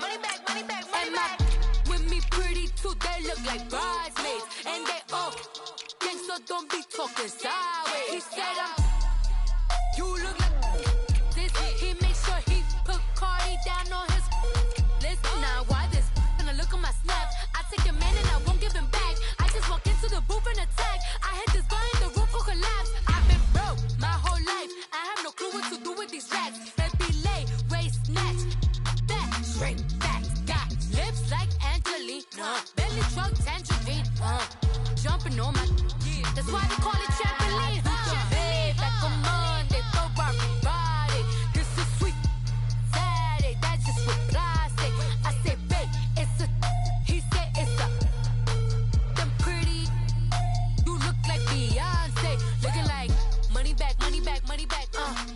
Money back, money back, money back. With me pretty too, they look like bridesmaids. And they all gang, so don't be talking sideways. He said you look like this. He make sure he put Cardi down on his list. Now why this? Gonna look at my snap. I take a man and I won't give him back. I just walk into the booth and attack. I hit this guy in the roof will collapse. I've been broke my whole life. I have no clue what to do with these racks. They be late, waist snatch, back, straight back. Got lips like Angelina, belly truck tangerine. Jumping on my, that's why they call it trampoline. Babe, back on Monday, throw rock Friday. This is sweet Saturday, that's just what plastic. I say, babe, it's a, he said it's a. Them pretty, you look like Beyonce, looking like money back, money back, money back,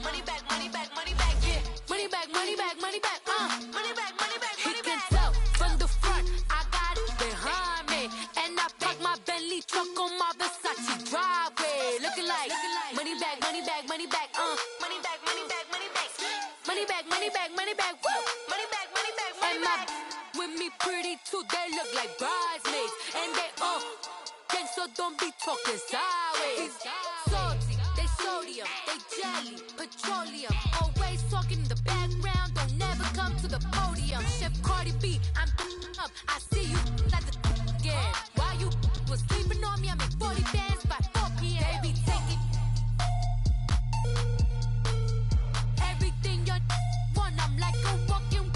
money back, money back, money back, yeah, money back, money back, money back, money back, money back. He can tell from the front, I got it behind me, and I park my Bentley truck on my Versace driveway, looking like money back, money back, money back, money back, money back, money back, money back, money back, money back, woo, money back, money back, money back. With me pretty too, they look like bridesmaids, and they all gang, so don't be talking sideways. Salty, they sodium, they jelly, petroleum, always talking in the background, don't never come to the podium. Chef Cardi B, I'm up, I see you at the again. While you was sleeping on me, I make 40 bands by 4 p.m. Baby, take it. Everything you want, I'm like a walking.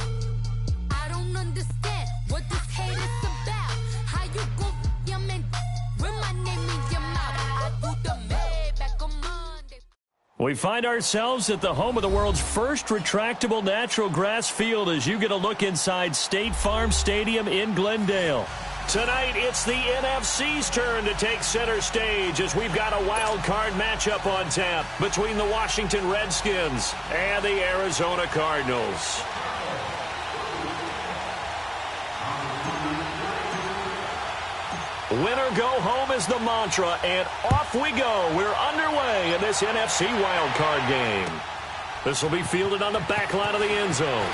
I don't understand what this hate is about. How you go, your man, with my name in your mouth. I do the Maybach on Monday. We find ourselves at the home of the world's first retractable natural grass field as you get a look inside State Farm Stadium in Glendale. Tonight, it's the NFC's turn to take center stage as we've got a wild card matchup on tap between the Washington Redskins and the Arizona Cardinals. Winner go home is the mantra, and off we go. We're underway in this NFC wildcard game. This will be fielded on the back line of the end zone.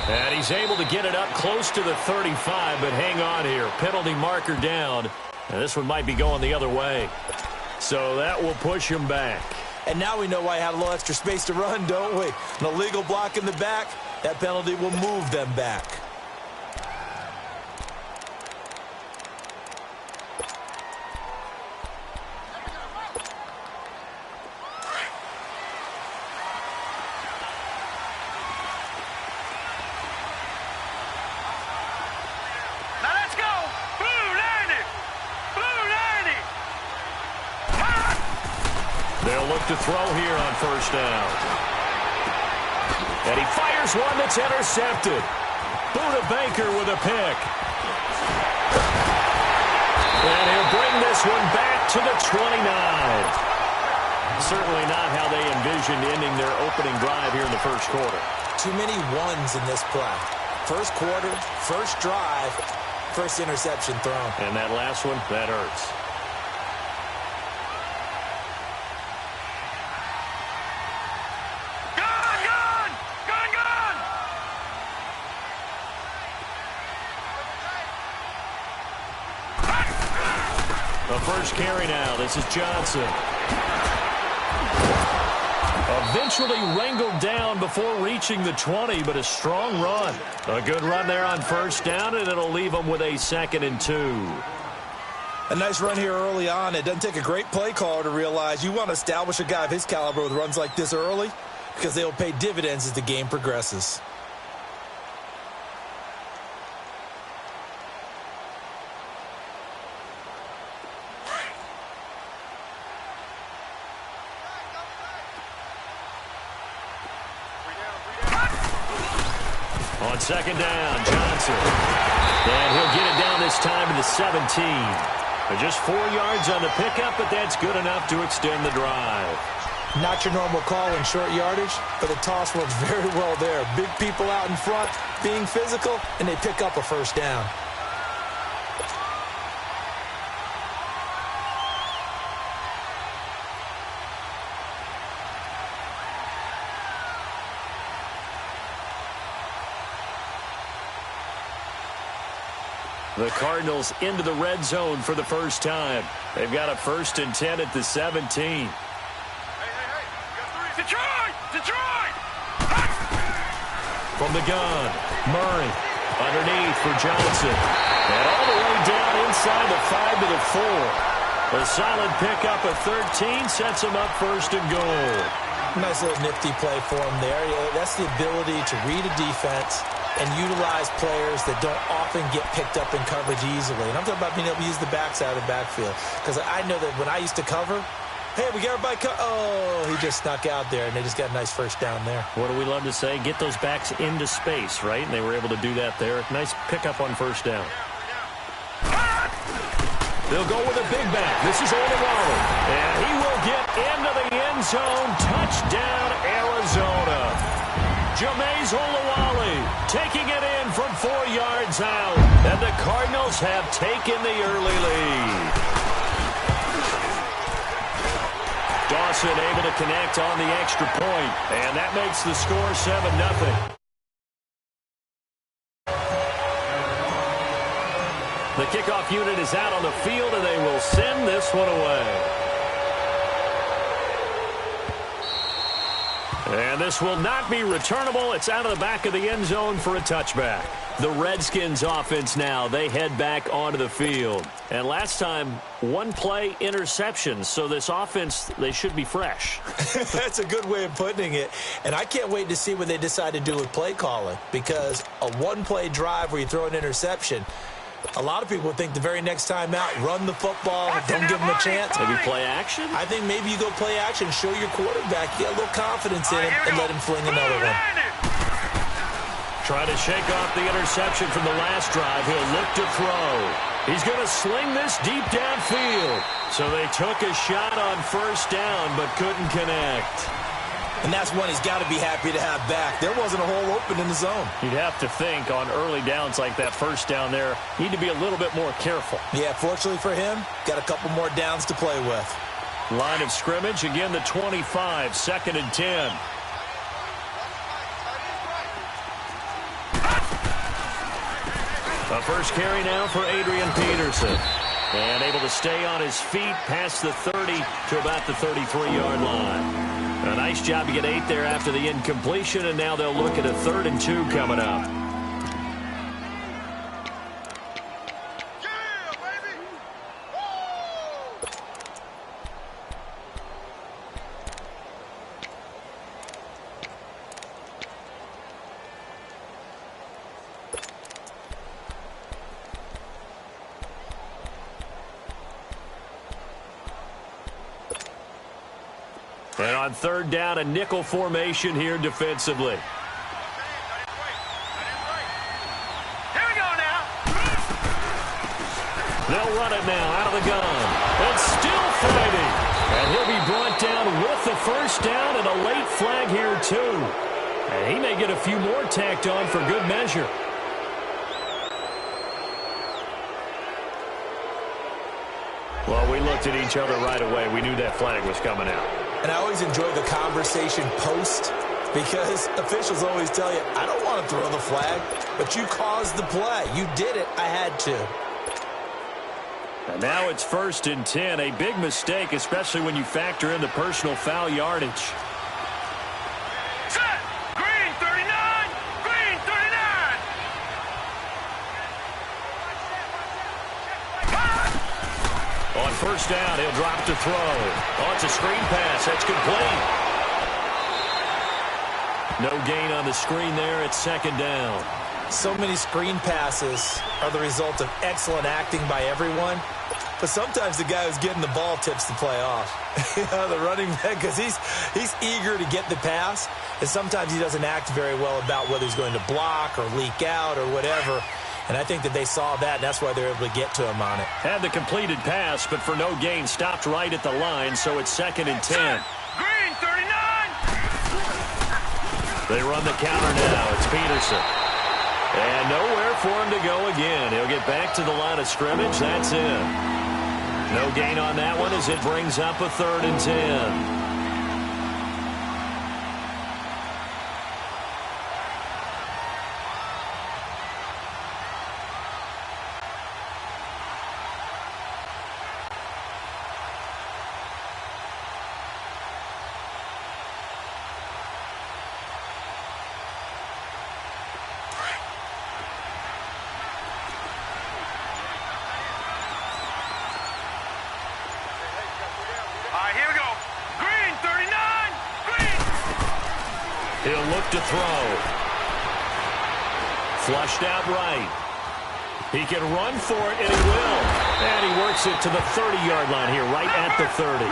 And he's able to get it up close to the 35, but hang on here. Penalty marker down, and this one might be going the other way. So that will push him back. And now we know why he had a little extra space to run, don't we? An illegal block in the back. That penalty will move them back. Now let's go! Blue 90! Blue 90! They'll look to throw here on first down. And he fires one that's intercepted. Buda Baker with a pick. And he'll bring this one back to the 29. Certainly not how they envisioned ending their opening drive here in the first quarter. Too many ones in this play. First quarter, first drive, first interception thrown. And that last one, that hurts. The first carry now. This is Johnson. Eventually wrangled down before reaching the 20, but a strong run. A good run there on first down, and it'll leave them with a 2nd and 2. A nice run here early on. It doesn't take a great play caller to realize you want to establish a guy of his caliber with runs like this early because they will pay dividends as the game progresses. On second down, Johnson. And he'll get it down this time to the 17. Just 4 yards on the pickup, but that's good enough to extend the drive. Not your normal call in short yardage, but the toss works very well there. Big people out in front, being physical, and they pick up a first down. The Cardinals into the red zone for the first time. They've got a 1st and 10 at the 17. Detroit! Detroit! From the gun, Murray underneath for Johnson. And all the way down inside the 5 to the 4. A solid pickup of 13 sets him up 1st and goal. Nice little nifty play for him there. That's the ability to read a defense and utilize players that don't often get picked up in coverage easily. And I'm talking about being able to use the backs out of the backfield. Because I know that when I used to cover, hey, we got everybody oh, he just snuck out there, and they just got a nice 1st down there. What do we love to say? Get those backs into space, right? And they were able to do that there. Nice pickup on 1st down. They'll go with a big back. This is Olawale. And he will get into the end zone. Touchdown, Arizona. Jameis Olawale taking it in from 4 yards out. And the Cardinals have taken the early lead. Dawson able to connect on the extra point. And that makes the score 7-0. The kickoff unit is out on the field, and they will send this one away. And this will not be returnable. It's out of the back of the end zone for a touchback. The Redskins offense now, they head back onto the field. And last time, 1 play interception. So this offense, they should be fresh. That's a good way of putting it. And I can't wait to see what they decide to do with play calling. Because a 1-play drive where you throw an interception, a lot of people would think the very next time out, run the football, don't give them a chance. Maybe play action? I think maybe you go play action, show your quarterback, get a little confidence in him, and let him fling another one. Try to shake off the interception from the last drive. He'll look to throw. He's going to sling this deep downfield. So they took a shot on 1st down, but couldn't connect. And that's one he's got to be happy to have back. There wasn't a hole open in the zone. You'd have to think on early downs like that 1st down there, need to be a little bit more careful. Yeah, fortunately for him, got a couple more downs to play with. Line of scrimmage, again the 25, 2nd and 10. A first carry now for Adrian Peterson. And able to stay on his feet past the 30 to about the 33-yard line. A nice job to get 8 there after the incompletion, and now they'll look at a 3rd and 2 coming up. And on 3rd down, a nickel formation here defensively. Here we go now. They'll run it now out of the gun. And still fighting. And he'll be brought down with the 1st down and a late flag here too. And he may get a few more tacked on for good measure. Well, we looked at each other right away. We knew that flag was coming out. And I always enjoy the conversation post because officials always tell you, I don't want to throw the flag, but you caused the play. You did it. I had to. And now it's 1st and 10. A big mistake, especially when you factor in the personal foul yardage. Set. Green 39. Green 39. On 1st down, he'll drop to throw. Oh, it's a screen pass. That's complete. No gain on the screen there. It's 2nd down. So many screen passes are the result of excellent acting by everyone. But sometimes the guy who's getting the ball tips the play off. The running back, because he's eager to get the pass. And sometimes he doesn't act very well about whether he's going to block or leak out or whatever. And I think that they saw that, and that's why they're able to get to him on it. Had the completed pass, but for no gain, stopped right at the line, so it's 2nd and 10. Green 39. They run the counter now. It's Peterson. And nowhere for him to go again. He'll get back to the line of scrimmage. That's it. No gain on that one as it brings up a 3rd and 10. He'll look to throw. Flushed out right. He can run for it, and he will. And he works it to the 30-yard line here, right at the 30.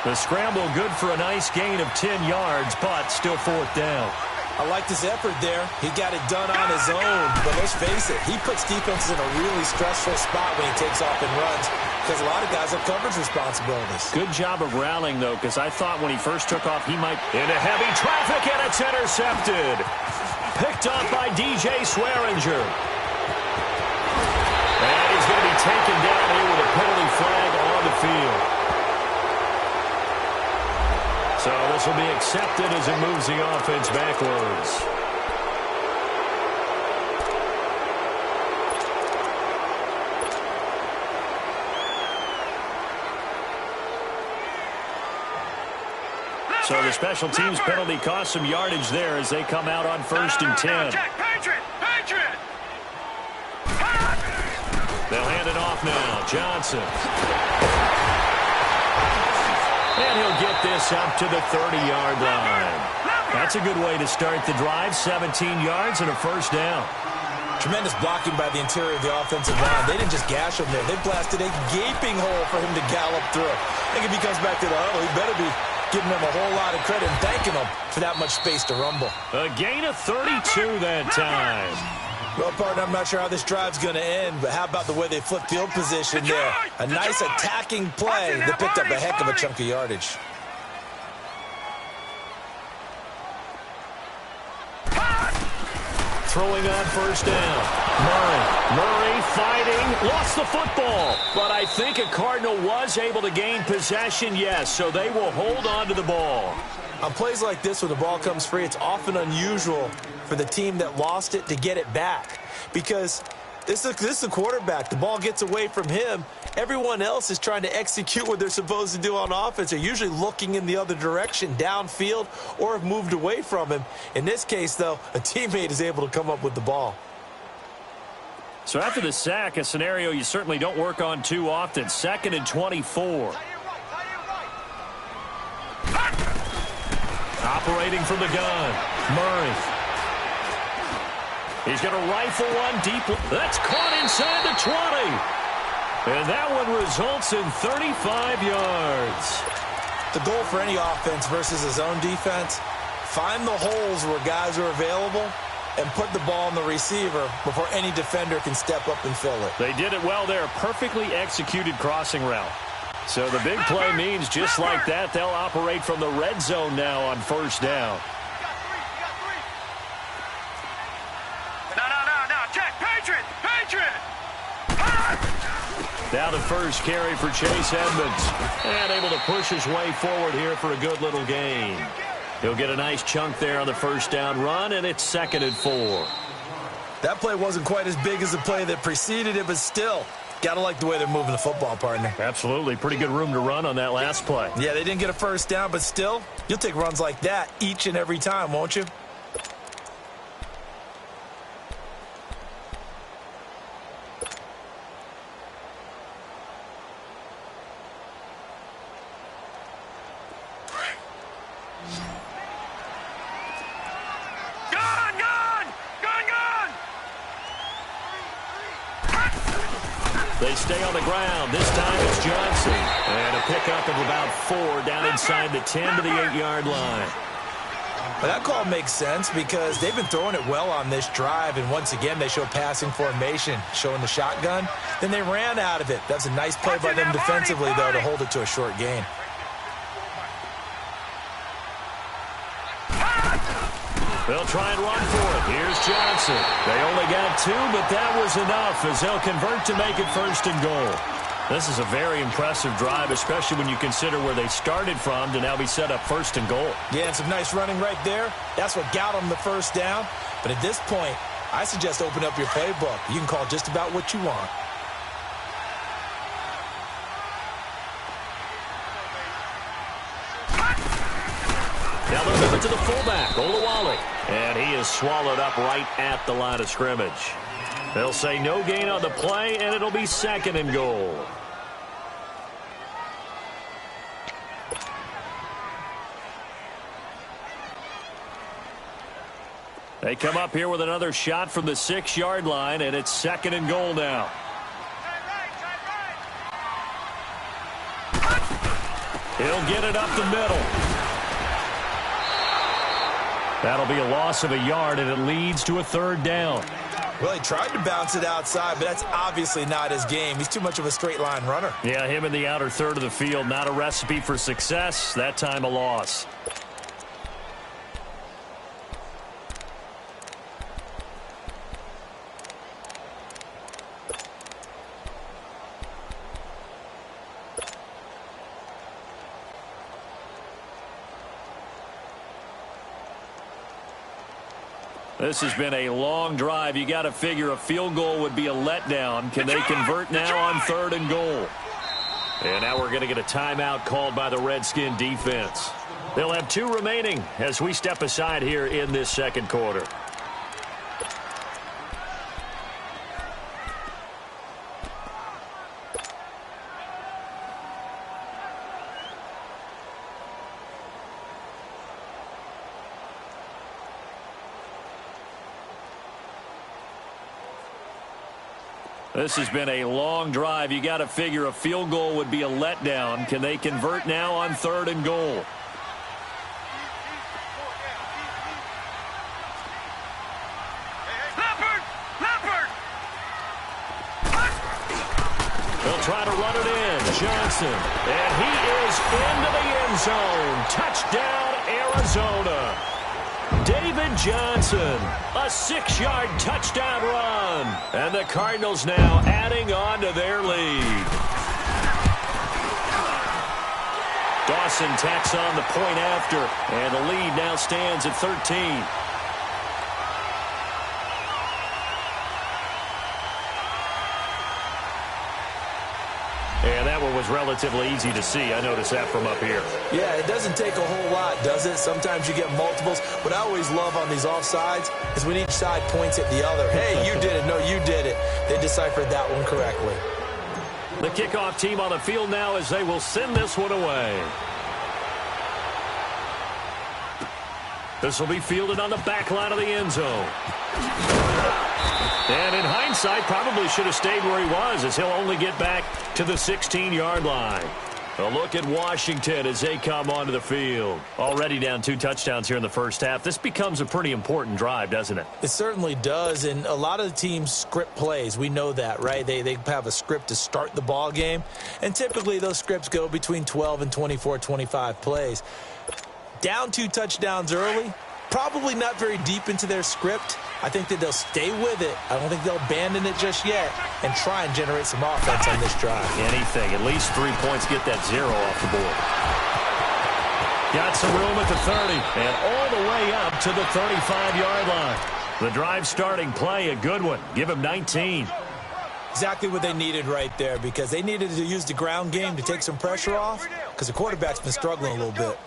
The scramble good for a nice gain of 10 yards, but still fourth down. I like this effort there. He got it done on his own. But let's face it, he puts defenses in a really stressful spot when he takes off and runs because a lot of guys have coverage responsibilities. Good job of rallying, though, because I thought when he first took off, he might into heavy traffic, and it's intercepted. Picked up by DJ Swearinger. And he's going to be taken down here with a penalty flag on the field. So this will be accepted as it moves the offense backwards. So the special teams penalty cost some yardage there as they come out on 1st and 10. They'll hand it off now. Johnson. And he'll get this up to the 30-yard line. That's a good way to start the drive. 17 yards and a first down. Tremendous blocking by the interior of the offensive line. They didn't just gash him there. They blasted a gaping hole for him to gallop through. I think if he comes back to the huddle, he better be giving them a whole lot of credit and thanking them for that much space to rumble. A gain of 32 that time. Well, partner, I'm not sure how this drive's going to end, but how about the way they flip field position there? A nice attacking play that picked up a heck of a chunk of yardage. Throwing on first down. Murray fighting. Lost the football. But I think a Cardinal was able to gain possession, yes, so they will hold on to the ball. On plays like this where the ball comes free, it's often unusual for the team that lost it to get it back. Because this is a quarterback. The ball gets away from him. Everyone else is trying to execute what they're supposed to do on offense. They're usually looking in the other direction, downfield, or have moved away from him. In this case, though, a teammate is able to come up with the ball. So after the sack, a scenario you certainly don't work on too often. 2nd and 24. Operating from the gun. Murray. He's going to rifle one deep. That's caught inside the 20. And that one results in 35 yards. The goal for any offense versus his own defense, find the holes where guys are available and put the ball on the receiver before any defender can step up and fill it. They did it well there. Perfectly executed crossing route. So the big play means just like that, they'll operate from the red zone now on first down. No, check, Patriot! Down to first carry for Chase Edmonds. And able to push his way forward here for a good little gain. He'll get a nice chunk there on the first down run, and it's 2nd and 4. That play wasn't quite as big as the play that preceded it, but still, gotta like the way they're moving the football, partner. Absolutely. Pretty good room to run on that last play. Yeah, they didn't get a first down, but still, you'll take runs like that each and every time, won't you? They stay on the ground. This time it's Johnson. And a pickup of about 4 down inside the 10 to the 8-yard line. Well, that call makes sense because they've been throwing it well on this drive, and once again they show passing formation, showing the shotgun. Then they ran out of it. That's a nice play by them defensively, though, to hold it to a short gain. They'll try and run for it. Here's Johnson. They only got 2, but that was enough as they'll convert to make it 1st and goal. This is a very impressive drive, especially when you consider where they started from to now be set up 1st and goal. Yeah, and some nice running right there. That's what got them the first down. But at this point, I suggest open up your playbook. You can call just about what you want. Now they'll move it to the fullback, Olawale. And he is swallowed up right at the line of scrimmage. They'll say no gain on the play, and it'll be 2nd and goal. They come up here with another shot from the 6-yard line, and it's 2nd and goal now. He'll get it up the middle. That'll be a loss of a yard, and it leads to a 3rd down. Well, he tried to bounce it outside, but that's obviously not his game. He's too much of a straight-line runner. Yeah, him in the outer third of the field, not a recipe for success. That time a loss. This has been a long drive. You got to figure a field goal would be a letdown. Can they convert now on 3rd and goal? And now we're going to get a timeout called by the Redskin defense. They'll have 2 remaining as we step aside here in this 2nd quarter. This has been a long drive. You got to figure a field goal would be a letdown. Can they convert now on 3rd and goal? They'll try to run it in. Johnson. And he is into the end zone. Touchdown, Arizona. David Johnson, a 6-yard touchdown run. And the Cardinals now adding on to their lead. Dawson tacks on the point after, and the lead now stands at 13. And that one was relatively easy to see. I noticed that from up here. Yeah, it doesn't take a whole lot, does it? Sometimes you get multiples. What I always love on these offsides is when each side points at the other. Hey, you did it. No, you did it. They deciphered that one correctly. The kickoff team on the field now as they will send this one away. This will be fielded on the back line of the end zone. And in hindsight, probably should have stayed where he was, as he'll only get back to the 16-yard line. A look at Washington as they come onto the field. Already down 2 touchdowns here in the first half. This becomes a pretty important drive, doesn't it? It certainly does, and a lot of the teams script plays. We know that, right? They have a script to start the ball game, and typically those scripts go between 12 and 24, 25 plays. Down 2 touchdowns early, probably not very deep into their script. I think that they'll stay with it. I don't think they'll abandon it just yet and try and generate some offense on this drive. Anything. At least 3 points, get that 0 off the board. Got some room at the 30 and all the way up to the 35-yard line. The drive starting play, a good one. Give him 19. Exactly what they needed right there, because they needed to use the ground game to take some pressure off, because the quarterback's been struggling a little bit.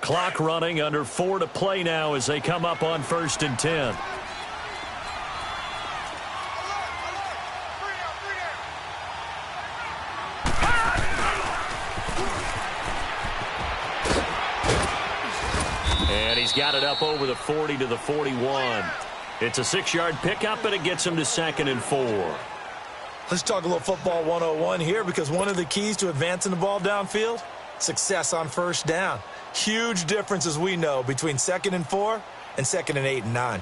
Clock running, under 4 to play now as they come up on 1st and 10. And he's got it up over the 40 to the 41. It's a 6-yard pickup, and it gets him to 2nd and 4. Let's talk a little football 101 here, because one of the keys to advancing the ball downfield, success on 1st down. Huge difference, as we know, between 2nd and 4 and 2nd and 8 and 9.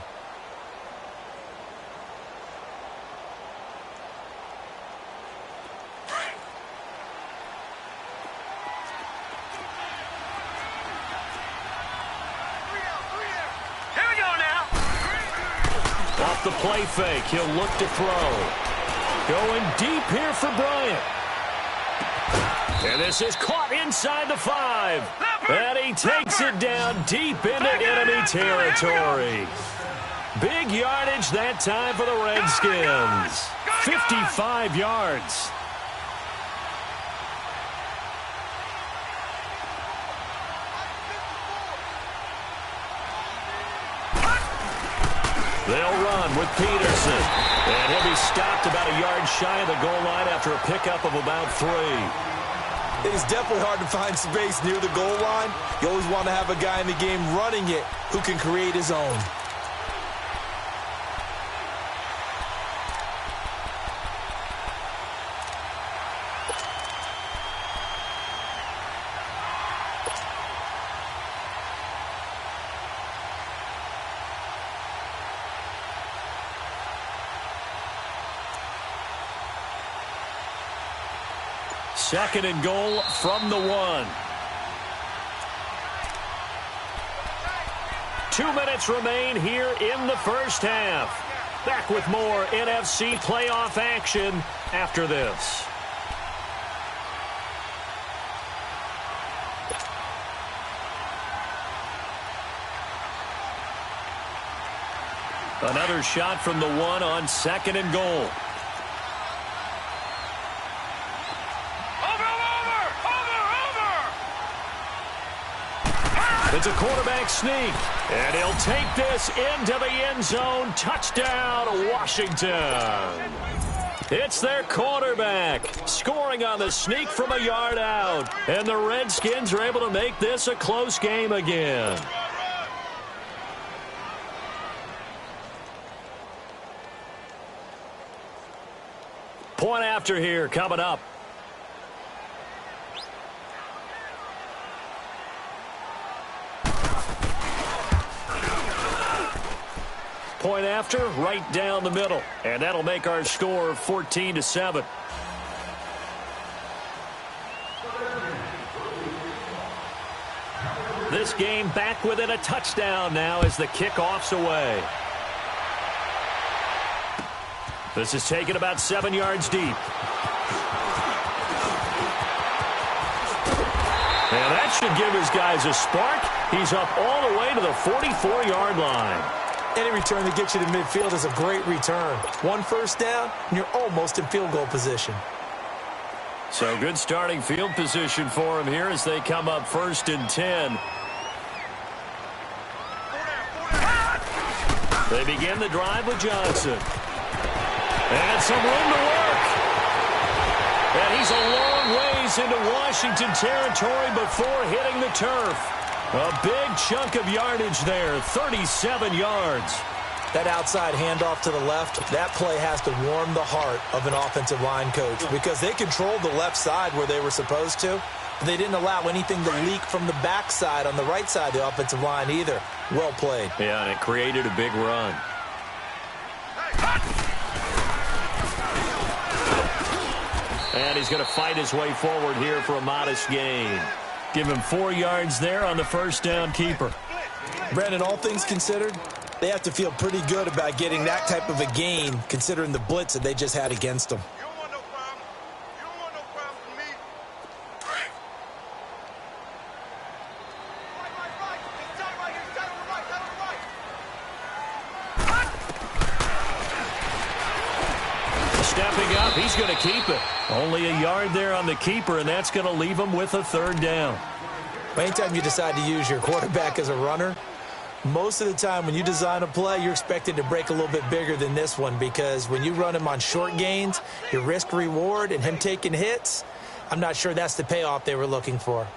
Here we go now. Off the play fake, he'll look to throw. Going deep here for Bryant. And this is caught inside the 5. And he takes it down deep into enemy territory. Big yardage that time for the Redskins. 55 yards. They'll run with Peterson. And he'll be stopped about a yard shy of the goal line after a pickup of about 3. It is definitely hard to find space near the goal line. You always want to have a guy in the game running it who can create his own. Second and goal from the 1. 2 minutes remain here in the first half. Back with more NFC playoff action after this. Another shot from the 1 on second and goal. It's a quarterback sneak, and he'll take this into the end zone. Touchdown, Washington. It's their quarterback scoring on the sneak from a yard out, and the Redskins are able to make this a close game again. Point after here coming up. Point after, right down the middle. And that'll make our score 14-7. This game back within a touchdown now as the kickoff's away. This is taken about 7 yards deep. And that should give his guys a spark. He's up all the way to the 44-yard line. Any return that gets you to midfield is a great return. 1 first down, and you're almost in field goal position. So good starting field position for him here as they come up 1st and 10. They begin the drive with Johnson. And some room to work. And he's a long ways into Washington territory before hitting the turf. A big chunk of yardage there, 37 yards. That outside handoff to the left, that play has to warm the heart of an offensive line coach because they controlled the left side where they were supposed to. But they didn't allow anything to leak from the backside on the right side of the offensive line either. Well played. Yeah, and it created a big run. And he's going to fight his way forward here for a modest gain. Give him 4 yards there on the first down keeper. Brandon, all things considered, they have to feel pretty good about getting that type of a gain considering the blitz that they just had against them. You don't want no problem. You don't want no problem from me. Right. It's tight right here. It's tight on the right. Tight on the right. Stepping up, he's going to keep it. Only a yard there on the keeper, and that's going to leave him with a 3rd down. Anytime you decide to use your quarterback as a runner, most of the time when you design a play, you're expected to break a little bit bigger than this one because when you run him on short gains, your risk-reward and him taking hits, I'm not sure that's the payoff they were looking for.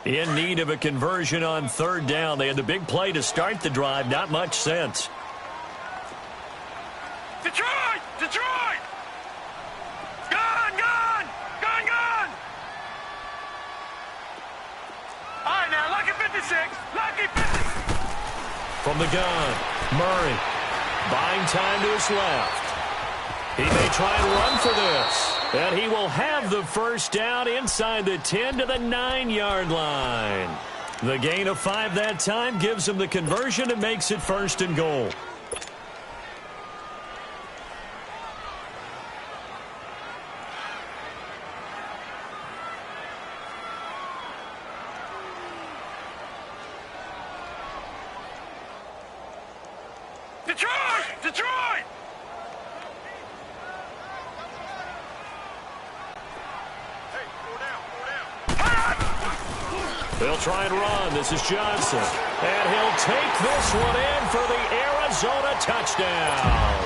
In need of a conversion on 3rd down. They had the big play to start the drive. Not much sense. Detroit! Detroit! Gone! Gone! Gone! Gone! All right, now, lucky 56. Lucky 50. From the gun, Murray. Buying time to his left. He may try and run for this. And he will have the first down inside the 10 to the 9-yard line. The gain of 5 that time gives him the conversion and makes it 1st and goal. Detroit! Detroit! Hey, go down, go down. They'll try and run. This is Johnson. And he'll take this one in for the Arizona touchdown.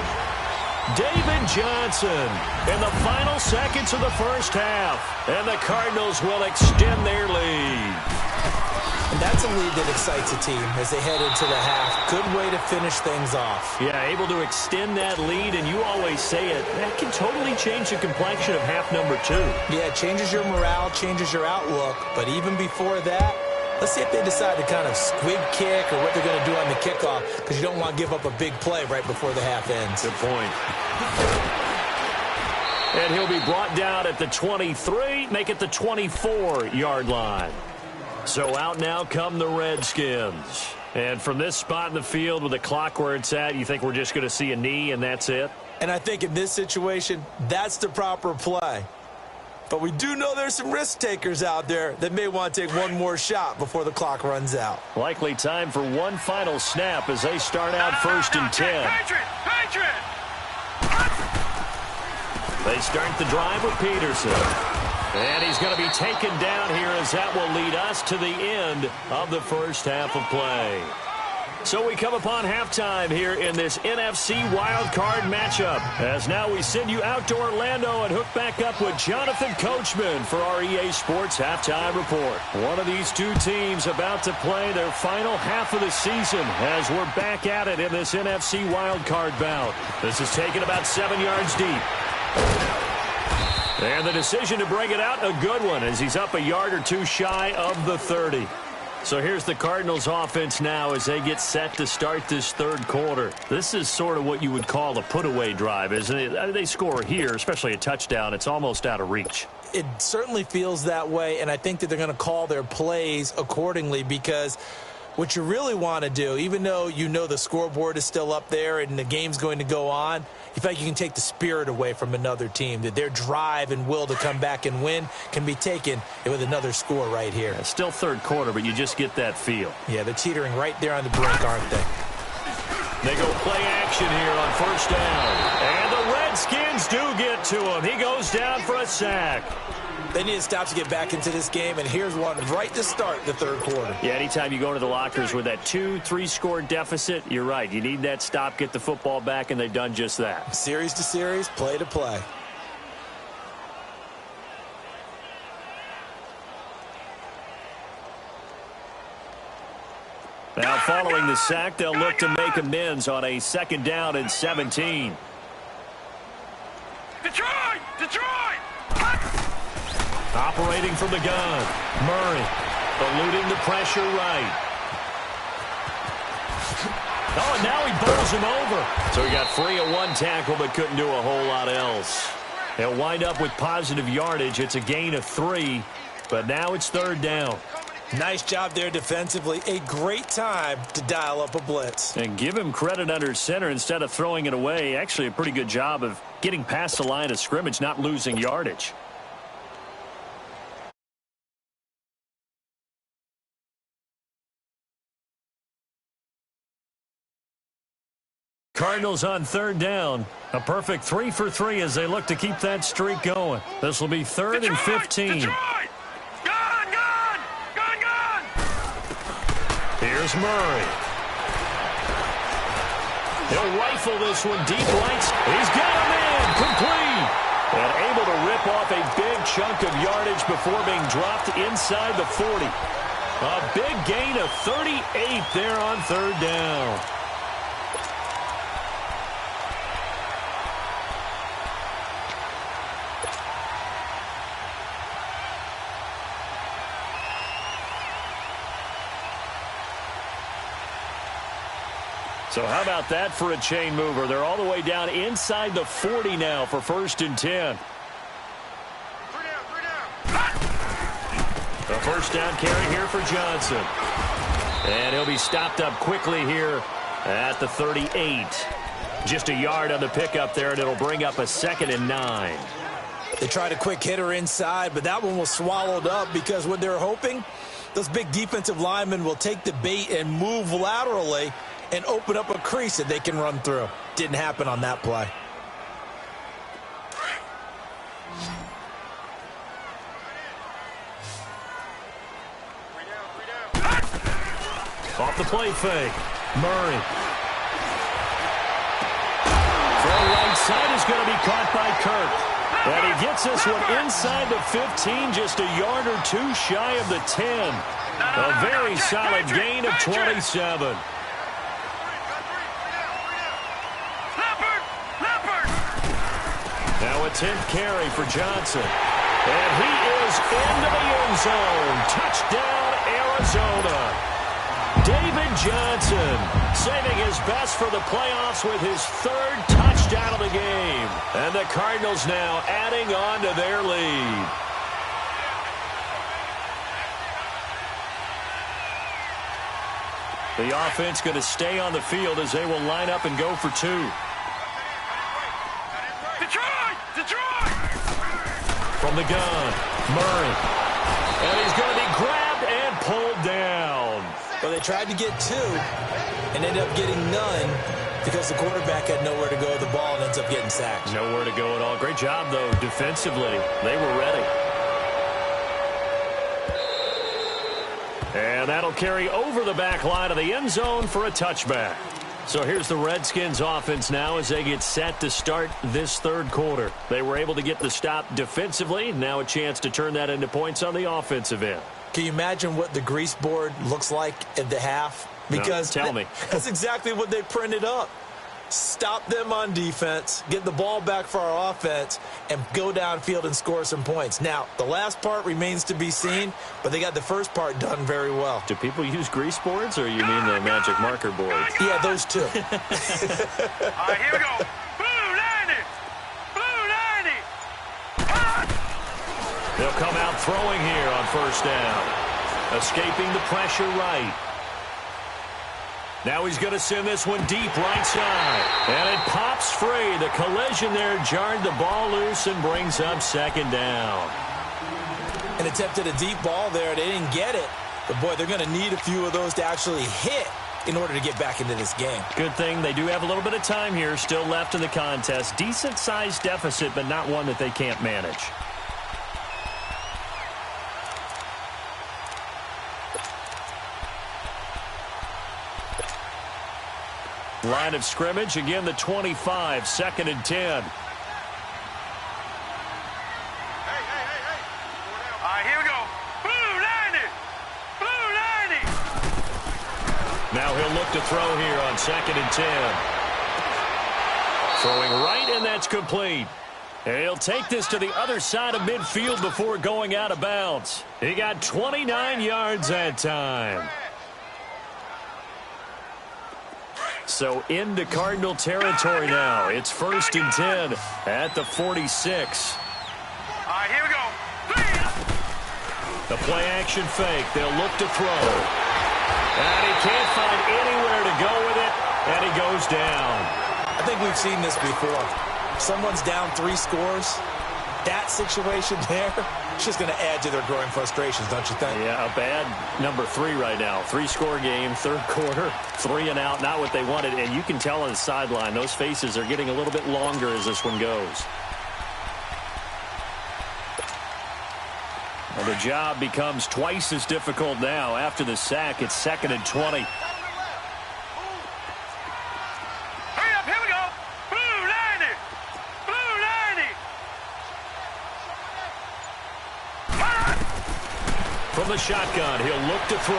David Johnson in the final seconds of the first half. And the Cardinals will extend their lead. And that's a lead that excites a team as they head into the half. Good way to finish things off. Yeah, able to extend that lead, and you always say it, that can totally change the complexion of half number 2. Yeah, it changes your morale, changes your outlook. But even before that, let's see if they decide to kind of squib kick or what they're going to do on the kickoff, because you don't want to give up a big play right before the half ends. Good point. And he'll be brought down at the 23, make it the 24-yard line. So out now come the Redskins. And from this spot in the field with the clock where it's at, you think we're just going to see a knee and that's it? And I think in this situation, that's the proper play. But we do know there's some risk takers out there that may want to take one more shot before the clock runs out. Likely time for one final snap as they start out first and 10. They start the drive with Peterson. And he's going to be taken down here as that will lead us to the end of the first half of play. So we come upon halftime here in this NFC wildcard matchup. As now we send you out to Orlando and hook back up with Jonathan Coachman for our EA Sports Halftime Report. One of these two teams about to play their final half of the season as we're back at it in this NFC wildcard bout. This is taken about 7 yards deep. And the decision to bring it out, a good one, as he's up a yard or two shy of the 30. So here's the Cardinals offense now as they get set to start this third quarter. This is sort of what you would call a put-away drive, isn't it? They score here, especially a touchdown. It's almost out of reach. It certainly feels that way, and I think that they're going to call their plays accordingly, because what you really want to do, even though you know the scoreboard is still up there and the game's going to go on, you feel like you can take the spirit away from another team, that their drive and will to come back and win can be taken with another score right here. It's still third quarter, but you just get that feel. Yeah, they're teetering right there on the brink, aren't they? They go play action here on first down. And the Redskins do get to him. He goes down for a sack. They need to stop to get back into this game, and here's one right to start the third quarter. Yeah, anytime you go into the lockers with that 2-3 score deficit, you're right. You need that stop, get the football back, and they've done just that. Series to series, play to play. Now, following the sack, they'll look to make amends on a second down and 17. Detroit! Detroit! Operating from the gun, Murray eluding the pressure right. Oh, and now he bowls him over. So he got free of one tackle but couldn't do a whole lot else. He'll wind up with positive yardage. It's a gain of 3, but now it's third down. Nice job there defensively. A great time to dial up a blitz. And give him credit under center instead of throwing it away. Actually a pretty good job of getting past the line of scrimmage, not losing yardage. Cardinals on third down. A perfect 3 for 3 as they look to keep that streak going. This will be third and 15. Detroit! Gun! Here's Murray. He'll rifle this one deep right. He's got him in. Complete. And able to rip off a big chunk of yardage before being dropped inside the 40. A big gain of 38 there on third down. So how about that for a chain mover? They're all the way down inside the 40 now for first and 10. A first down carry here for Johnson. And he'll be stopped up quickly here at the 38. Just a yard on the pickup there, and it'll bring up a 2nd and 9. They tried a quick hitter inside, but that one was swallowed up because what they're hoping, those big defensive linemen will take the bait and move laterally and open up a crease that they can run through. Didn't happen on that play. Off the play fake. Murray. Throw right side is going to be caught by Kirk. And he gets this one inside the 15, just a yard or two shy of the 10. A very solid gain of 27. Now a 10th carry for Johnson. And he is into the end zone. Touchdown, Arizona. David Johnson saving his best for the playoffs with his 3rd touchdown of the game. And the Cardinals now adding on to their lead. The offense going to stay on the field as they will line up and go for 2. Detroit! From the gun, Murray. And he's going to be grabbed and pulled down. Well, they tried to get 2 and ended up getting none because the quarterback had nowhere to go with the ball and ends up getting sacked. Nowhere to go at all. Great job, though, defensively. They were ready. And that'll carry over the back line of the end zone for a touchback. So here's the Redskins offense now as they get set to start this 3rd quarter. They were able to get the stop defensively. Now a chance to turn that into points on the offensive end. Can you imagine what the grease board looks like at the half? Because no, tell me. That's exactly what they printed up. Stop them on defense, get the ball back for our offense, and go downfield and score some points. Now, the last part remains to be seen, but they got the first part done very well. Do people use grease boards, or you mean the magic marker boards? Yeah, those two. All right, here we go. Blue 90! Blue 90! They'll come out throwing here on 1st down. Escaping the pressure right. Now he's going to send this one deep right side. And it pops free. The collision there jarred the ball loose and brings up 2nd down. And attempted a deep ball there. They didn't get it. But, boy, they're going to need a few of those to actually hit in order to get back into this game. Good thing they do have a little bit of time here still left in the contest. Decent-sized deficit, but not one that they can't manage. Line of scrimmage, again the 25, 2nd and 10. All right, here we go. Blue 90! Blue 90! Now he'll look to throw here on 2nd and 10. Throwing right, and that's complete. And he'll take this to the other side of midfield before going out of bounds. He got 29 yards that time. So into Cardinal territory now. It's 1st and 10 at the 46. All right, here we go. The play action fake. They'll look to throw. And he can't find anywhere to go with it. And he goes down. I think we've seen this before. Someone's down 3 scores. That situation there, it's just going to add to their growing frustrations, don't you think? Yeah, a bad number 3 right now. 3-score game, 3rd quarter, 3 and out, not what they wanted. And you can tell on the sideline, those faces are getting a little bit longer as this one goes. Well, the job becomes twice as difficult now. After the sack, it's 2nd and 20. From the shotgun, he'll look to throw.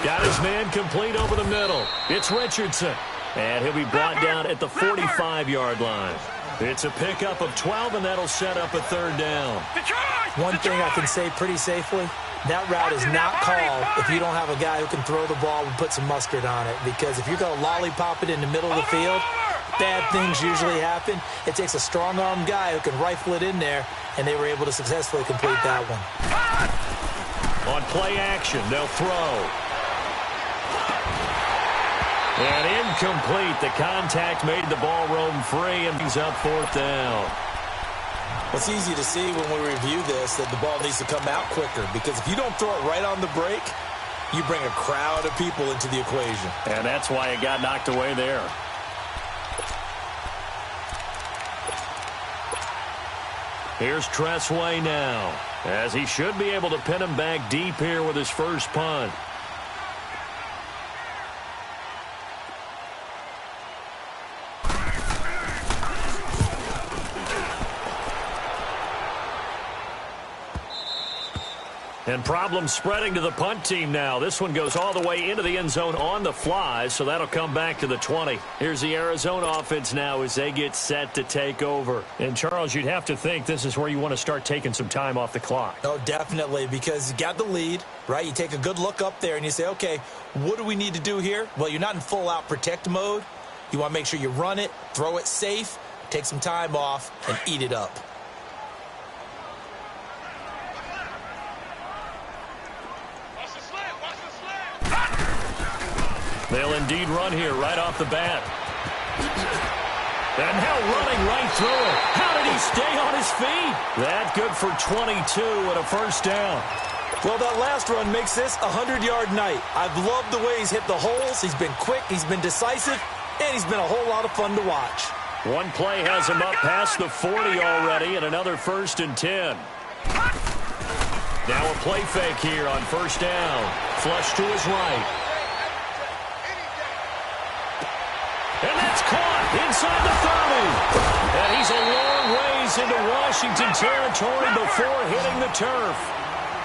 Got his man complete over the middle. It's Richardson. And he'll be brought down at the 45-yard line. It's a pickup of 12, and that'll set up a 3rd down. One thing I can say pretty safely, that route is not called if you don't have a guy who can throw the ball and put some mustard on it. Because if you're going to lollipop it in the middle of the field, bad things usually happen. It takes a strong-armed guy who can rifle it in there, and they were able to successfully complete that one. On play action, they'll throw. And incomplete. The contact made the ball roam free, and he's up 4th down. It's easy to see when we review this that the ball needs to come out quicker, because if you don't throw it right on the break, you bring a crowd of people into the equation. And that's why it got knocked away there. Here's Tressway now, as he should be able to pin him back deep here with his first punt. And problems spreading to the punt team now. This one goes all the way into the end zone on the fly, so that'll come back to the 20. Here's the Arizona offense now as they get set to take over. And, Charles, you'd have to think this is where you want to start taking some time off the clock. Oh, definitely, because you got the lead, right? You take a good look up there and you say, okay, what do we need to do here? Well, you're not in full-out protect mode. You want to make sure you run it, throw it safe, take some time off, and eat it up. They'll indeed run here right off the bat. And now running right through it. How did he stay on his feet? That good for 22 and a first down. Well, that last run makes this a 100-yard night. I've loved the way he's hit the holes. He's been quick, he's been decisive, and he's been a whole lot of fun to watch. One play has him up past the 40 already, and another 1st and 10. Now a play fake here on first down. Flush to his right. And that's caught inside the 30. And he's a long ways into Washington territory before hitting the turf.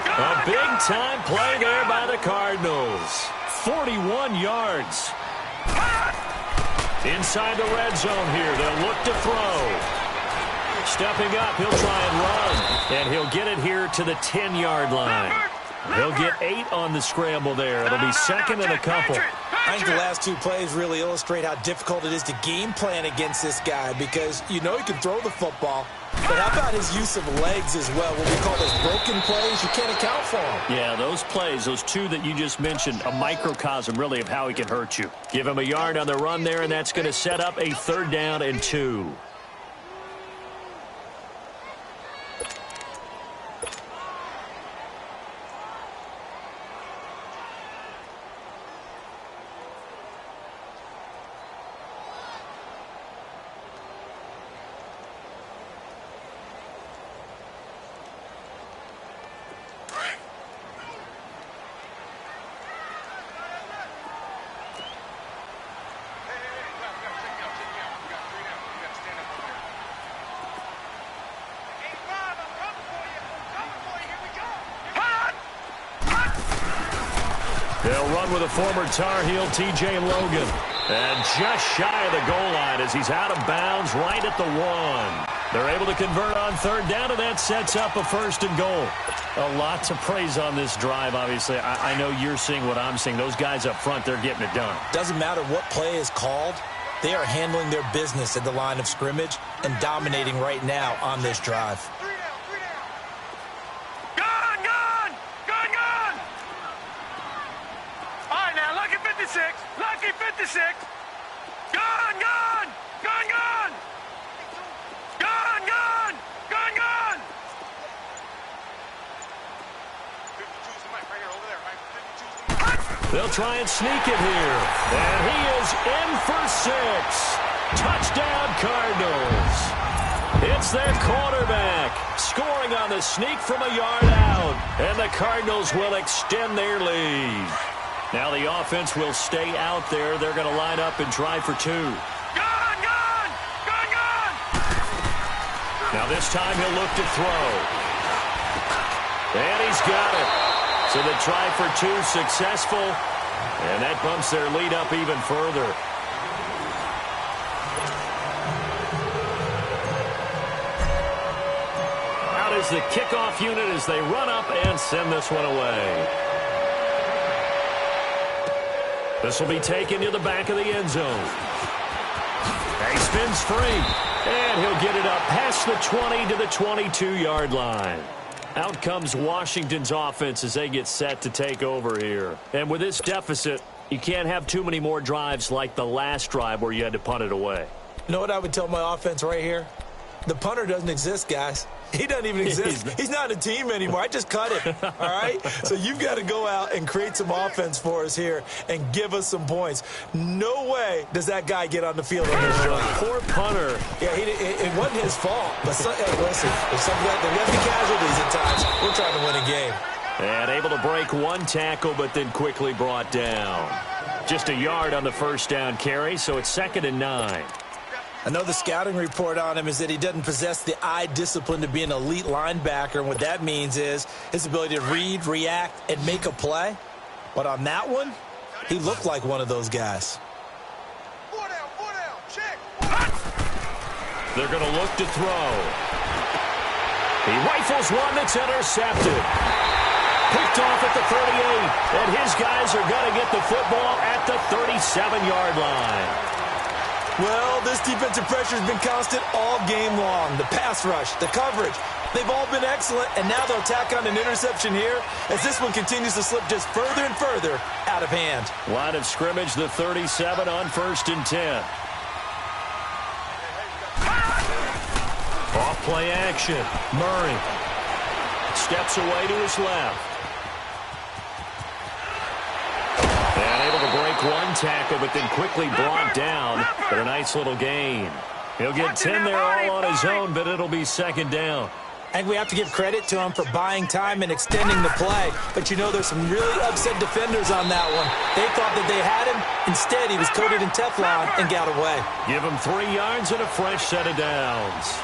A big-time play there by the Cardinals. 41 yards. Inside the red zone here. They'll look to throw. Stepping up, he'll try and run. And he'll get it here to the 10-yard line. He'll get 8 on the scramble there. It'll be second and a couple. I think the last 2 plays really illustrate how difficult it is to game plan against this guy because you know he can throw the football, but how about his use of legs as well? What we call those broken plays, you can't account for them. Yeah, those plays, those 2 that you just mentioned, a microcosm really of how he can hurt you. Give him a yard on the run there, and that's going to set up a 3rd down and 2. They'll run with a former Tar Heel, T.J. Logan. And just shy of the goal line as he's out of bounds right at the 1. They're able to convert on 3rd down, and that sets up a 1st and goal. A lot to praise on this drive, obviously. I know you're seeing what I'm seeing. Those guys up front, they're getting it done. Doesn't matter what play is called. They are handling their business at the line of scrimmage and dominating right now on this drive. Lucky 56. Gone, gone. Gone, gone. Gone, gone. Gone, gone. 52's the mic right here, over there, Mike. 52's the mic. They'll try and sneak it here. And he is in for 6. Touchdown, Cardinals. It's their quarterback scoring on the sneak from a yard out. And the Cardinals will extend their lead. Now the offense will stay out there. They're going to line up and try for 2. Gone, gone, gone, gone. Now this time he'll look to throw. And he's got it. So the try for 2 successful. And that bumps their lead up even further. Out is the kickoff unit as they run up and send this one away. This will be taken to the back of the end zone. He spins free. And he'll get it up past the 20 to the 22-yard line. Out comes Washington's offense as they get set to take over here. And with this deficit, you can't have too many more drives like the last drive where you had to punt it away. You know what I would tell my offense right here? The punter doesn't exist, guys. He doesn't even exist. He's not a team anymore. I just cut him, all right? So you've got to go out and create some offense for us here and give us some points. No way does that guy get on the field on this drive. Poor punter. Yeah, it wasn't his fault. But, hey, listen, if something like there have to be casualties at times, we're trying to win a game. And able to break 1 tackle, but then quickly brought down. Just a yard on the first down carry, so it's 2nd and 9. I know the scouting report on him is that he doesn't possess the eye discipline to be an elite linebacker, and what that means is his ability to read, react, and make a play. But on that one, he looked like one of those guys. Four down, check. They're going to look to throw. He rifles one that's intercepted. Picked off at the 38, and his guys are going to get the football at the 37-yard line. Well, this defensive pressure has been constant all game long. The pass rush, the coverage, they've all been excellent, and now they'll tack on an interception here as this one continues to slip just further and further out of hand. Line of scrimmage, the 37 on 1st and 10. Off play action. Murray steps away to his left. And able to break one tackle, but then quickly brought down for a nice little gain. He'll get 10 there all on his own, but it'll be 2nd down. And we have to give credit to him for buying time and extending the play. But you know there's some really upset defenders on that one. They thought that they had him. Instead, he was coated in Teflon and got away. Give him 3 yards and a fresh set of downs.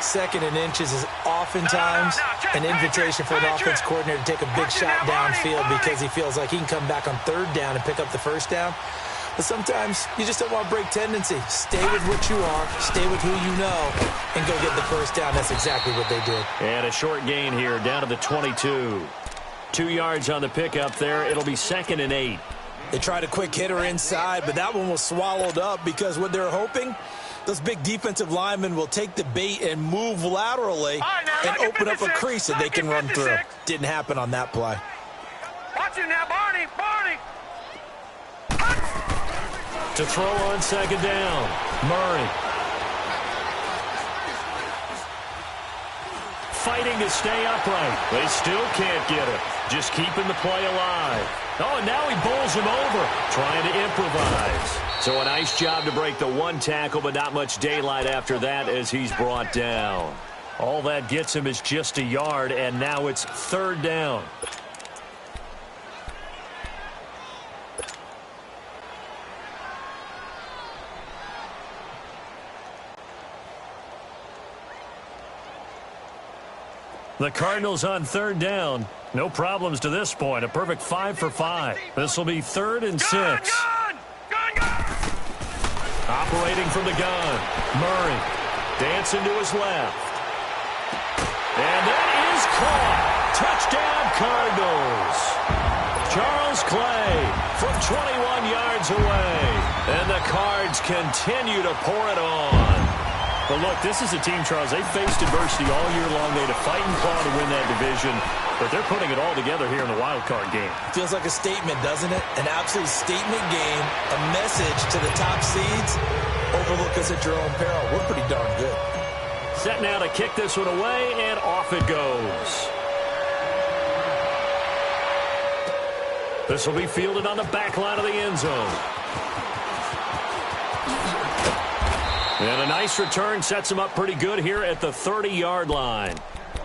2nd and inches is oftentimes an invitation for an offense coordinator to take a big shot downfield because he feels like he can come back on 3rd down and pick up the 1st down. But sometimes you just don't want to break tendency. Stay with what you are, stay with who you know, and go get the 1st down. That's exactly what they did. And a short gain here down to the 22. 2 yards on the pickup there. It'll be 2nd and 8. They tried a quick hitter inside, but that one was swallowed up because what they're hoping, those big defensive linemen will take the bait and move laterally and open up a crease that they can run through. Didn't happen on that play. Watch it now, Barney. To throw on 2nd down, Murray. Fighting to stay upright. They still can't get it. Just keeping the play alive. Oh, and now he bowls him over, trying to improvise. So a nice job to break the one tackle, but not much daylight after that as he's brought down. All that gets him is just a yard, and now it's 3rd down. The Cardinals on 3rd down. No problems to this point. A perfect 5 for 5. This will be 3rd and 6. Gun! Operating from the gun. Murray dancing to his left. And that is caught. Touchdown Cardinals. Charles Clay from 21 yards away. And the Cards continue to pour it on. But look, this is a team, Charles, they've faced adversity all year long. They had to fight and claw to win that division, but they're putting it all together here in the wild card game. Feels like a statement, doesn't it? An absolute statement game, a message to the top seeds. Overlook us at your own peril. We're pretty darn good. Set now to kick this one away, and off it goes. This will be fielded on the back line of the end zone. And a nice return sets him up pretty good here at the 30-yard line.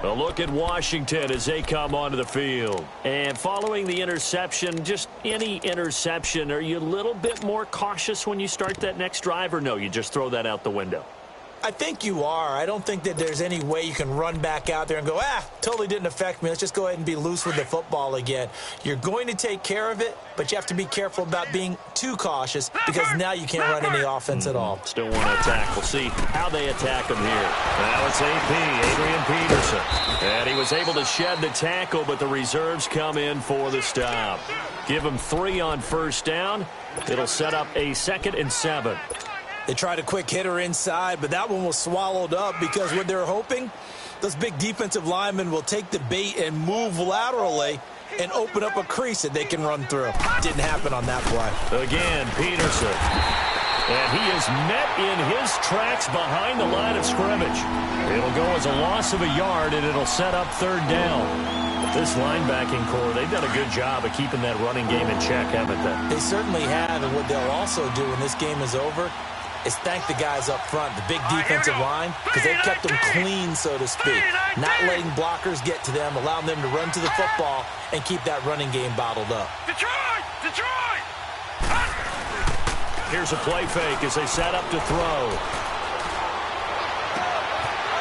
A look at Washington as they come onto the field. And following the interception, just any interception, are you a little bit more cautious when you start that next drive, or no, you just throw that out the window? I think you are. I don't think that there's any way you can run back out there and go, totally didn't affect me. Let's just go ahead and be loose with the football again. You're going to take care of it, but you have to be careful about being too cautious because now you can't run any offense at all. Still want to attack. We'll see how they attack him here. Now it's Adrian Peterson. And he was able to shed the tackle, but the reserves come in for the stop. Give him 3 on 1st down. It'll set up a 2nd and 7. They tried a quick hitter inside, but that one was swallowed up because what they're hoping, those big defensive linemen will take the bait and move laterally and open up a crease that they can run through. Didn't happen on that play. Again, Peterson. And he is met in his tracks behind the line of scrimmage. It'll go as a loss of a yard, and it'll set up 3rd down. This linebacking core, they've done a good job of keeping that running game in check, haven't they? They certainly have, and what they'll also do when this game is over is thank the guys up front, the big defensive line, because they've kept them clean, so to speak. Not letting blockers get to them, allowing them to run to the football and keep that running game bottled up. Detroit! Here's a play fake as they set up to throw.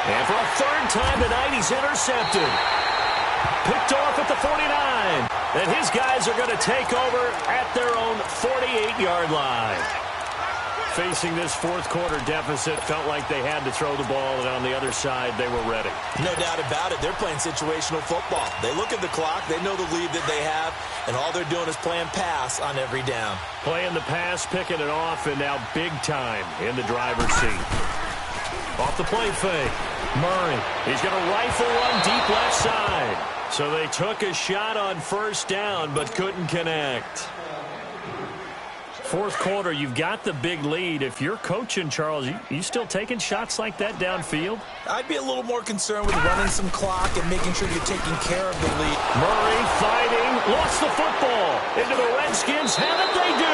And for a third time tonight, he's intercepted. Picked off at the 49. And his guys are going to take over at their own 48-yard line. Facing this fourth quarter deficit, felt like they had to throw the ball, and on the other side, they were ready. No doubt about it. They're playing situational football. They look at the clock. They know the lead that they have, and all they're doing is playing pass on every down. Playing the pass, picking it off, and now big time in the driver's seat. Off the play fake. Murray. He's going to rifle one deep left side. So they took a shot on first down, but couldn't connect. Fourth quarter, you've got the big lead. If you're coaching, Charles, you still taking shots like that downfield? I'd be a little more concerned with running some clock and making sure you're taking care of the lead. Murray fighting, lost the football. Into the Redskins, have it they do.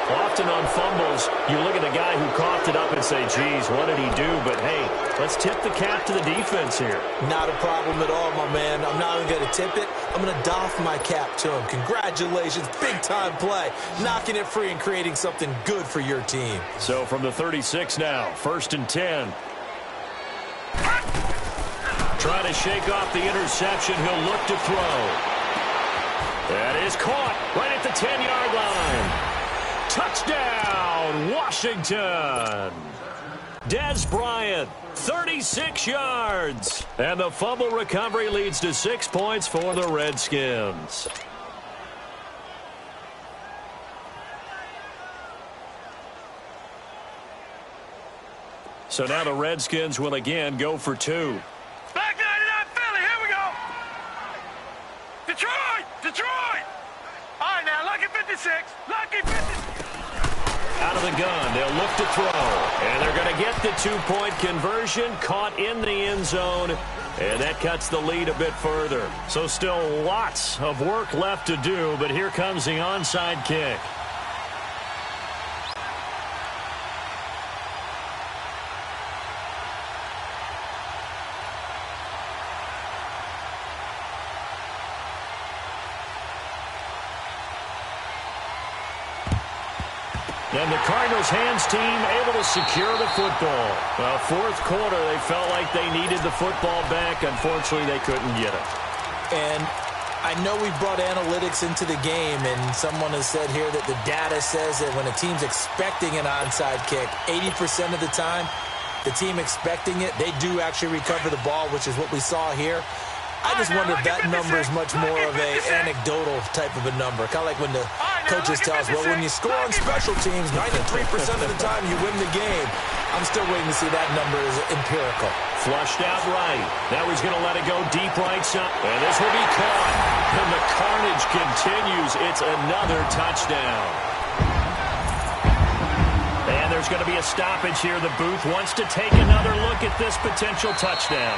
Often on fumbles, you look at the guy who coughed it up and say, geez, what did he do? But, hey, let's tip the cap to the defense here. Not a problem at all, my man. I'm not even going to tip it. I'm going to doff my cap to him. Congratulations. Big-time play. Knocking it free and creating something good for your team. So from the 36 now, 1st and 10. Trying to shake off the interception. He'll look to throw. That is caught right at the 10-yard line. Touchdown, Washington. Des Bryant, 36 yards. And the fumble recovery leads to 6 points for the Redskins. So now the Redskins will again go for 2. Back 99 Philly, here we go. Detroit. All right, now, lucky 56. Lucky 56. Out of the gun, they'll look to throw. And they're going to get the 2-point conversion, caught in the end zone. And that cuts the lead a bit further. So still lots of work left to do, but here comes the onside kick. And the Cardinals' hands team able to secure the football. Well, fourth quarter, they felt like they needed the football back. Unfortunately, they couldn't get it. And I know we brought analytics into the game, and someone has said here that the data says that when a team's expecting an onside kick, 80% of the time, the team expecting it, they do actually recover the ball, which is what we saw here. I just wonder if that number is much more of a anecdotal type of a number. Kind of like when the coaches tell us, well, when you score on special teams, 93% of the time you win the game. I'm still waiting to see that number is empirical. Flushed out right. Now he's going to let it go deep right side. And this will be caught. And the carnage continues. It's another touchdown. And there's going to be a stoppage here. The booth wants to take another look at this potential touchdown.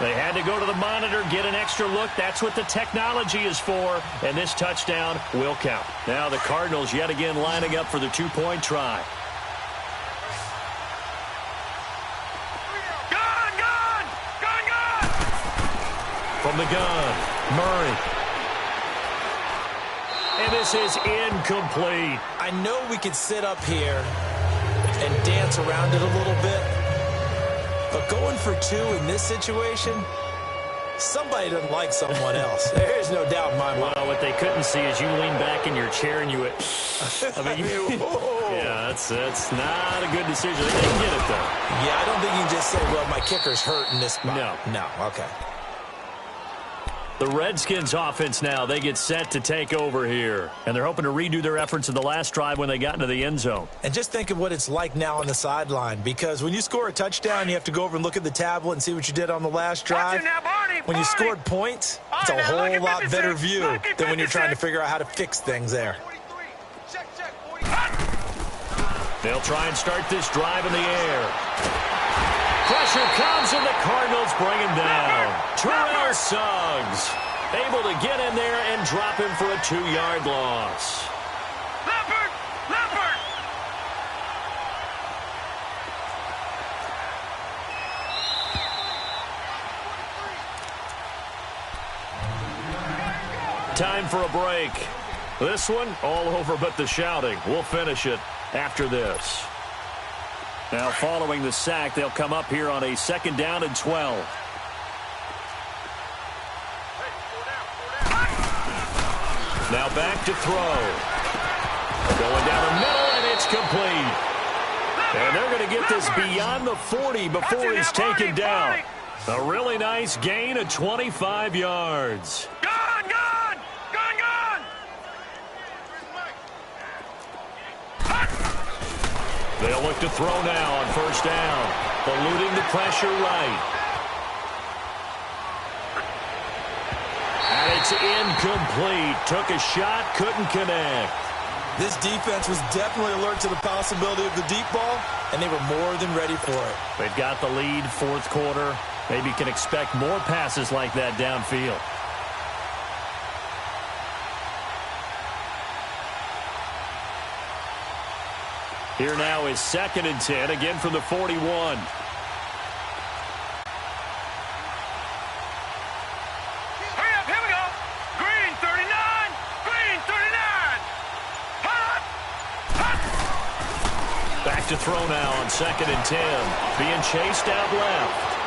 They had to go to the monitor, get an extra look. That's what the technology is for. And this touchdown will count. Now the Cardinals yet again lining up for the 2-point try. Gun! From the gun, Murray. And this is incomplete. I know we could sit up here and dance around it a little bit. But going for 2 in this situation, somebody doesn't like someone else. There's no doubt in my mind. Well, what they couldn't see is you lean back in your chair and you went, yeah, that's not a good decision. They didn't get it, though. Yeah, I don't think you can just say, well, my kicker's hurt in this spot. No, okay. The Redskins offense now, they get set to take over here. And they're hoping to redo their efforts in the last drive when they got into the end zone. And just think of what it's like now on the sideline. Because when you score a touchdown, you have to go over and look at the tablet and see what you did on the last drive. When you scored points, it's a whole lot better view than when you're trying to figure out how to fix things there. They'll try and start this drive in the air. Pressure comes, and the Cardinals bring him down. Terrell Suggs able to get in there and drop him for a 2-yard loss. Leopard! Time for a break. This one, all over but the shouting. We'll finish it after this. Now, following the sack, they'll come up here on a 2nd down and 12. Now back to throw. Going down the middle, and it's complete. And they're going to get this beyond the 40 before he's taken down. A really nice gain of 25 yards. Gone, gone! Gone, gone! They'll look to throw now on 1st down. Eluding the pressure right. And it's incomplete. Took a shot, couldn't connect. This defense was definitely alert to the possibility of the deep ball, and they were more than ready for it. They've got the lead, 4th quarter. Maybe can expect more passes like that downfield. Here now is 2nd and 10, again from the 41. Hurry up, here we go. Green 39, green 39. Hot, hot. Back to throw now on 2nd and 10. Being chased out left.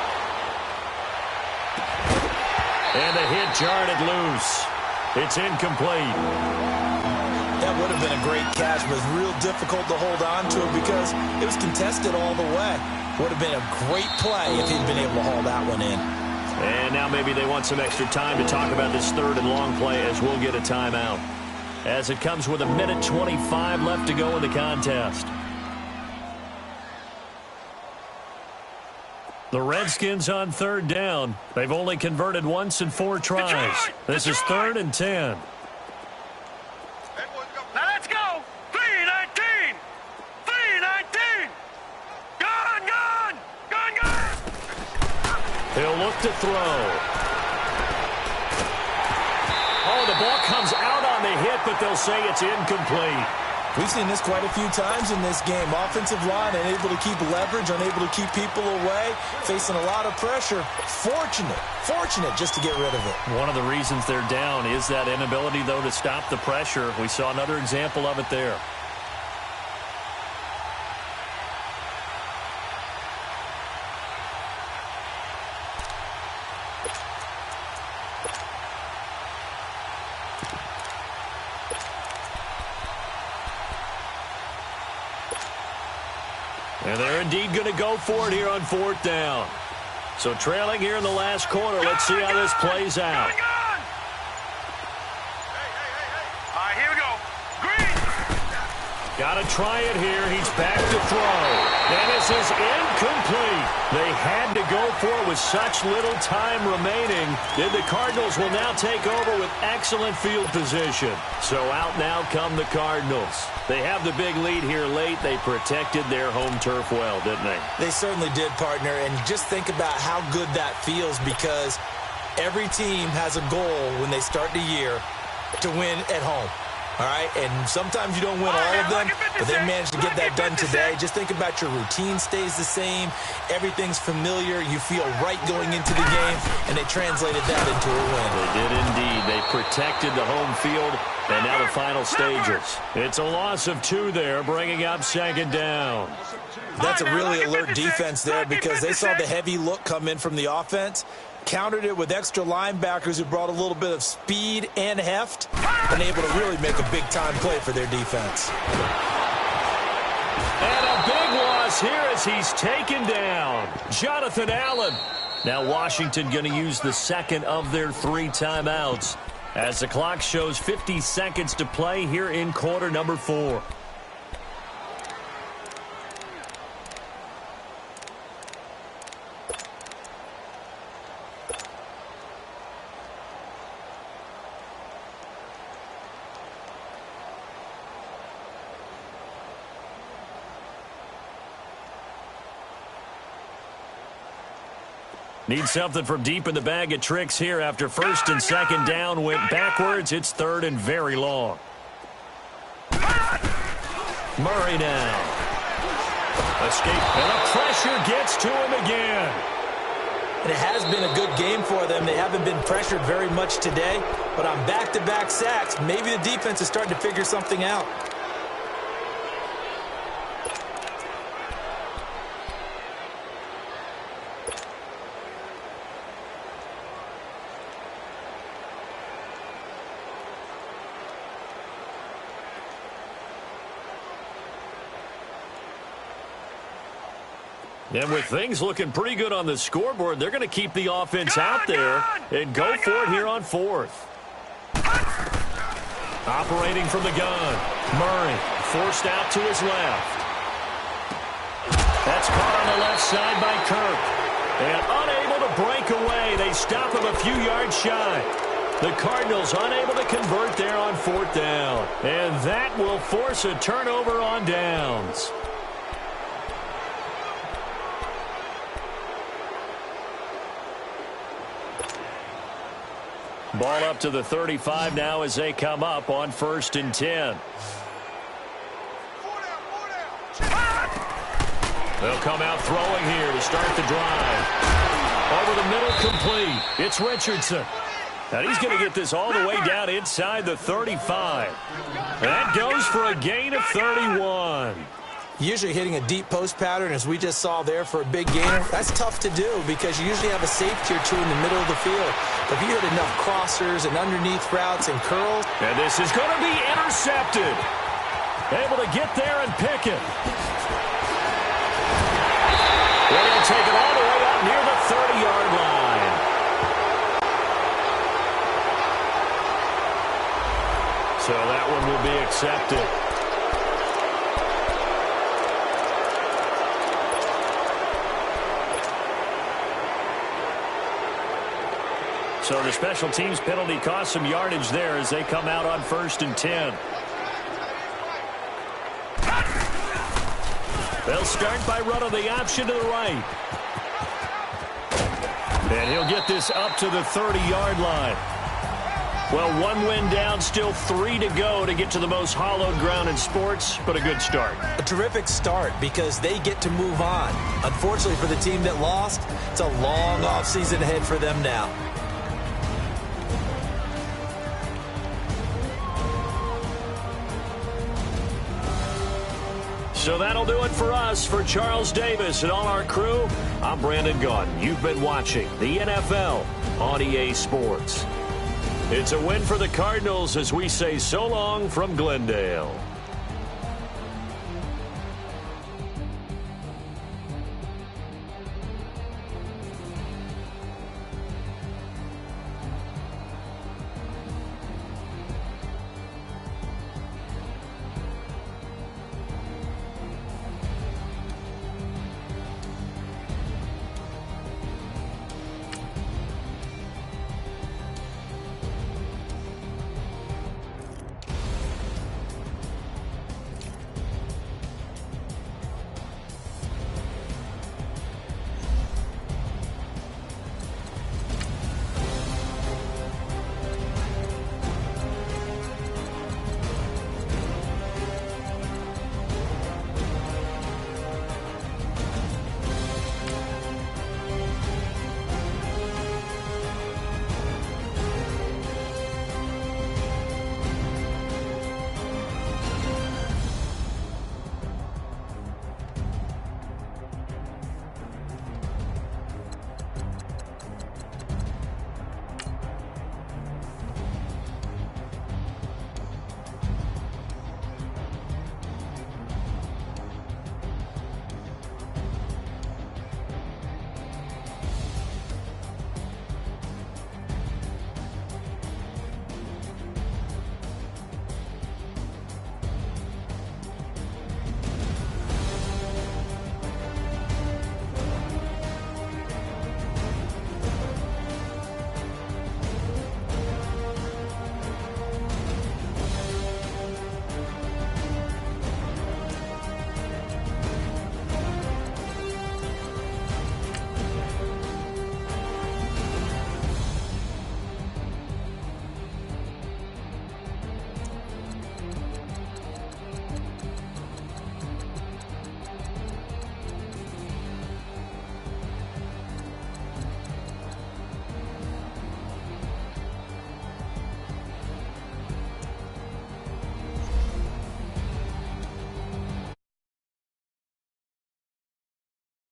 And the hit jarred it loose. It's incomplete. That would have been a great catch, but it was real difficult to hold on to it because it was contested all the way. Would have been a great play if he'd been able to haul that one in. And now maybe they want some extra time to talk about this 3rd and long play as we'll get a timeout. As it comes with 1:25 left to go in the contest. The Redskins on 3rd down. They've only converted once in 4 tries. This is 3rd and 10. Now let's go. 319, 319. Gone, gone, gone, gone. He'll look to throw. Oh, the ball comes out on the hit, but they'll say it's incomplete. We've seen this quite a few times in this game. Offensive line unable to keep leverage, unable to keep people away, facing a lot of pressure. Fortunate just to get rid of it. One of the reasons they're down is that inability, though, to stop the pressure. We saw another example of it there. And they're indeed going to go for it here on 4th down. So trailing here in the last quarter. Let's see how this plays out. All right, here we go. Green. Got to try it here. He's back to throw. And this is incomplete. They had to go for it with such little time remaining. And the Cardinals will now take over with excellent field position. So out now come the Cardinals. They have the big lead here late. They protected their home turf well, didn't they? They certainly did, partner. And just think about how good that feels because every team has a goal when they start the year to win at home. All right, and sometimes you don't win all of them, but they managed to get that done today. Just think about your routine stays the same. Everything's familiar. You feel right going into the game, and they translated that into a win. They did indeed. They protected the home field, and now the final stages. It's a loss of 2 there, bringing up 2nd down. That's a really alert defense there because they saw the heavy look come in from the offense, countered it with extra linebackers who brought a little bit of speed and heft, and able to really make a big-time play for their defense. And a big loss here as he's taken down. Jonathan Allen. Now Washington going to use the 2nd of their 3 timeouts as the clock shows 50 seconds to play here in quarter number 4. Need something from deep in the bag of tricks here after 1st and 2nd down went backwards. It's 3rd and very long. Murray now. Escape, and the pressure gets to him again. And it has been a good game for them. They haven't been pressured very much today, but on back-to-back sacks, maybe the defense is starting to figure something out. And with things looking pretty good on the scoreboard, they're going to keep the offense out there and go for it here on fourth. Operating from the gun. Murray forced out to his left. That's caught on the left side by Kirk. And unable to break away. They stop him a few yards shy. The Cardinals unable to convert there on fourth down. And that will force a turnover on downs. Ball up to the 35 now as they come up on 1st and 10. They'll come out throwing here to start the drive. Over the middle, complete. It's Richardson. And he's going to get this all the way down inside the 35. That goes for a gain of 31. Usually hitting a deep post pattern, as we just saw there for a big gainer, that's tough to do because you usually have a safety or two in the middle of the field. But if you hit enough crossers and underneath routes and curls. And this is going to be intercepted. Able to get there and pick it. They're going to take it all the way up near the 30-yard line. So that one will be accepted. So the special teams penalty cost some yardage there as they come out on 1st and 10. They'll start by running the option to the right. And he'll get this up to the 30-yard line. Well, one win down, still 3 to go to get to the most hallowed ground in sports, but a good start. A terrific start because they get to move on. Unfortunately for the team that lost, it's a long offseason ahead for them now. So that'll do it for us. For Charles Davis and all our crew, I'm Brandon Gaudin. You've been watching the NFL on EA Sports. It's a win for the Cardinals as we say so long from Glendale.